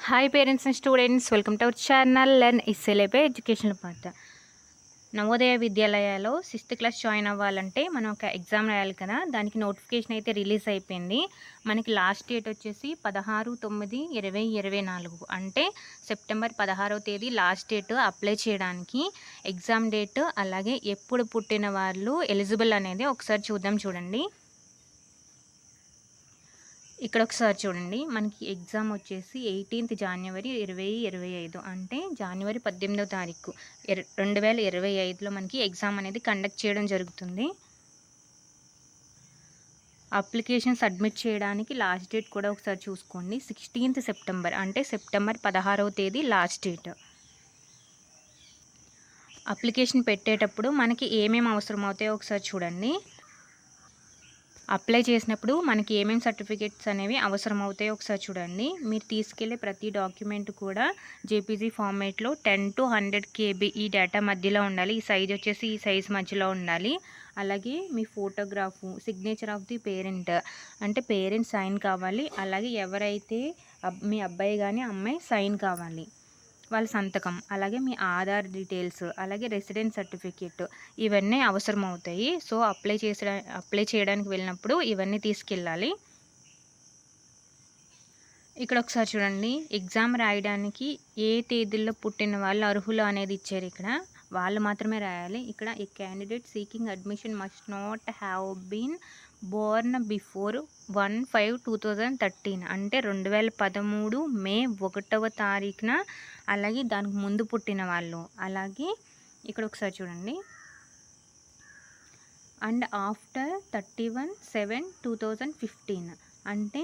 Hi parents and students, welcome to our channel Learn SLA educational part. Navodaya విద్యాలయాలో 6th class join అవ్వాలంటే మనం ఒక exam రాయాలి కదా. దానికి నోటిఫికేషన్ అయితే రిలీజ్ అయిపోయింది. మనకి లాస్ట్ డేట్ వచ్చేసి 16/9/2024 అంటే సెప్టెంబర్ 16వ తేదీ లాస్ట్ డేట్ అప్లై చేయడానికి. ఎగ్జామ్ డేట్ అలాగే ఎప్పుడు పుట్టిన వాళ్ళు ఎలిజిబుల్ అనేది ఒకసారి చూడండి. ఇక్కడ ఒకసారి చూడండి, మనకి ఎగ్జామ్ వచ్చేసి 18th జనవరి 2025 అంటే జనవరి 18వ తారీఖు 2025లో మనకి ఎగ్జామ్ అనేది కండక్ట్ చేయడం జరుగుతుంది. అప్లికేషన్ సబ్మిట్ చేయడానికి లాస్ట్ డేట్ కూడా ఒకసారి చూసుకోండి. 16th సెప్టెంబర్ అంటే సెప్టెంబర్ 16వ తేదీ లాస్ట్ డేట్. అప్లికేషన్ పెట్టేటప్పుడు మనకి ఏమేమి అవసరం అవుతాయో ఒకసారి చూడండి. అప్లై చేసినప్పుడు మనకి ఏమేమి సర్టిఫికేట్స్ అనేవి అవసరం అవుతాయో ఒకసారి చూడండి. మీరు తీసుకెళ్లే ప్రతి డాక్యుమెంట్ కూడా జేపీజీ ఫార్మేట్లో 10 to 100 KB ఈ డేటా మధ్యలో ఉండాలి. ఈ సైజ్ వచ్చేసి ఈ సైజ్ మధ్యలో ఉండాలి. అలాగే మీ photograph, signature of the parent అంటే పేరెంట్ సైన్ కావాలి. అలాగే ఎవరైతే మీ అబ్బాయి కానీ అమ్మాయి సైన్ కావాలి, వాళ్ళ సంతకం. అలాగే మీ ఆధార్ డీటెయిల్స్, అలాగే రెసిడెన్స్ సర్టిఫికేట్ ఇవన్నీ అవసరం అవుతాయి. సో అప్లై చేయడానికి వెళ్ళినప్పుడు ఇవన్నీ తీసుకెళ్ళాలి. ఇక్కడ ఒకసారి చూడండి, ఎగ్జామ్ రాయడానికి ఏ తేదీల్లో పుట్టిన వాళ్ళు అర్హులు అనేది ఇచ్చారు. ఇక్కడ వాళ్ళు మాత్రమే రాయాలి. ఇక్కడ a candidate seeking admission must not have been born before 1/5/2013 అంటే 2013 మే 1వ తారీఖున, అలాగే దానికి ముందు పుట్టిన వాళ్ళు. అలాగే ఇక్కడ ఒకసారి చూడండి, అండ్ ఆఫ్టర్ 31/7/2015 అంటే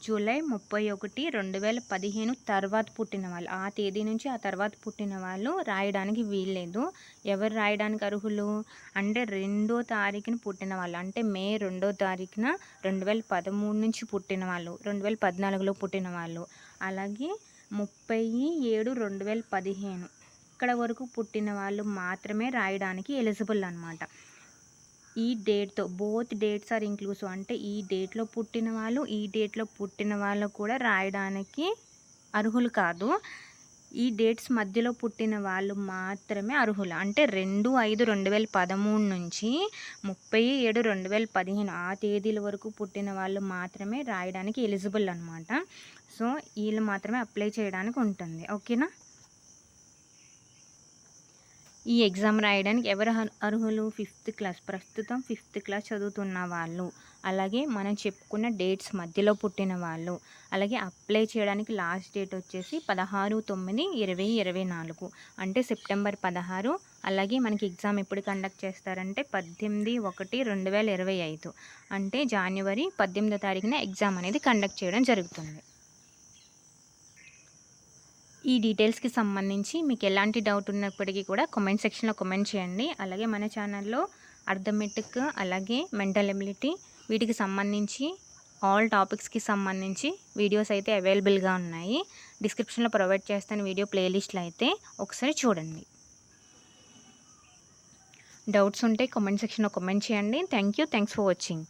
జూలై 31, 2015 తర్వాత పుట్టిన వాళ్ళు. ఆ తేదీ నుంచి ఆ తర్వాత పుట్టిన వాళ్ళు రాయడానికి వీల్లేదు. ఎవరు రాయడానికి అర్హులు అంటే 2వ తారీఖున పుట్టిన వాళ్ళు అంటే మే 2వ తారీఖున 2013 నుంచి పుట్టిన వాళ్ళు, 2014లో పుట్టిన వాళ్ళు. అలాగే 30/7/2015 ఇక్కడ వరకు పుట్టిన వాళ్ళు మాత్రమే రాయడానికి ఎలిజిబుల్ అన్నమాట. ఈ డేట్తో బోత్ డేట్స్ ఆర్ ఇంక్లూసివ్ అంటే ఈ డేట్లో పుట్టిన వాళ్ళు, ఈ డేట్లో పుట్టిన వాళ్ళు కూడా రాయడానికి అర్హులు కాదు. ఈ డేట్స్ మధ్యలో పుట్టిన వాళ్ళు మాత్రమే అర్హులు. అంటే 2/5/2013 నుంచి 30/7/2015 ఆ తేదీల వరకు పుట్టిన వాళ్ళు మాత్రమే రాయడానికి ఎలిజిబుల్ అనమాట. సో వీళ్ళు మాత్రమే అప్లై చేయడానికి ఉంటుంది. ఓకేనా? ఈ ఎగ్జామ్ రాయడానికి ఎవరు అర్హులు? 5th క్లాస్, ప్రస్తుతం 5th క్లాస్ చదువుతున్న వాళ్ళు, అలాగే మనం చెప్పుకున్న డేట్స్ మధ్యలో పుట్టిన వాళ్ళు. అలాగే అప్లై చేయడానికి లాస్ట్ డేట్ వచ్చేసి 16/9/2024 అంటే సెప్టెంబర్ 16. అలాగే మనకి ఎగ్జామ్ ఎప్పుడు కండక్ట్ చేస్తారంటే 18/1/2025 అంటే జనవరి 18వ తారీఖున ఎగ్జామ్ అనేది కండక్ట్ చేయడం జరుగుతుంది. ఈ డీటెయిల్స్కి సంబంధించి మీకు ఎలాంటి డౌట్ ఉన్నప్పటికీ కూడా కామెంట్ సెక్షన్లో కామెంట్ చేయండి. అలాగే మన ఛానల్లో అర్థమెటిక్ అలాగే మెంటల్ ఎబిలిటీ వీటికి సంబంధించి ఆల్ టాపిక్స్కి సంబంధించి వీడియోస్ అయితే అవైలబుల్గా ఉన్నాయి. డిస్క్రిప్షన్లో ప్రొవైడ్ చేస్తాను వీడియో ప్లేలిస్ట్లో, అయితే ఒకసారి చూడండి. డౌట్స్ ఉంటే కామెంట్ సెక్షన్లో కామెంట్ చేయండి. Thanks for watching.